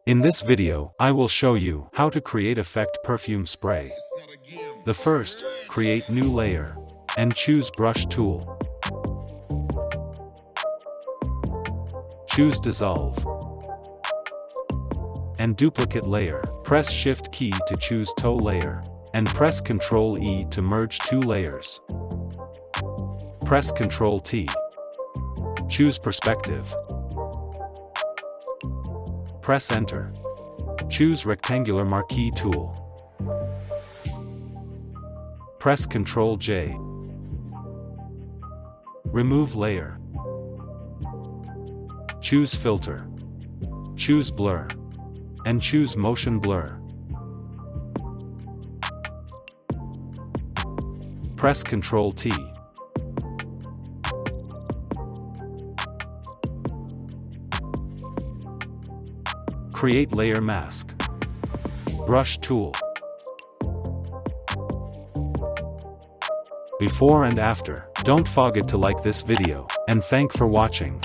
In this video, I will show you how to create effect perfume spray. The first, create new layer, and choose brush tool. Choose dissolve. And duplicate layer, press Shift key to choose toe layer, and press Ctrl E to merge two layers. Press Ctrl T. Choose perspective. Press Enter. Choose rectangular marquee tool. Press Ctrl J. Remove layer. Choose filter. Choose blur. And choose motion blur. Press Ctrl T. Create layer mask. Brush tool. Before and after. Don't forget to like this video, and thank for watching.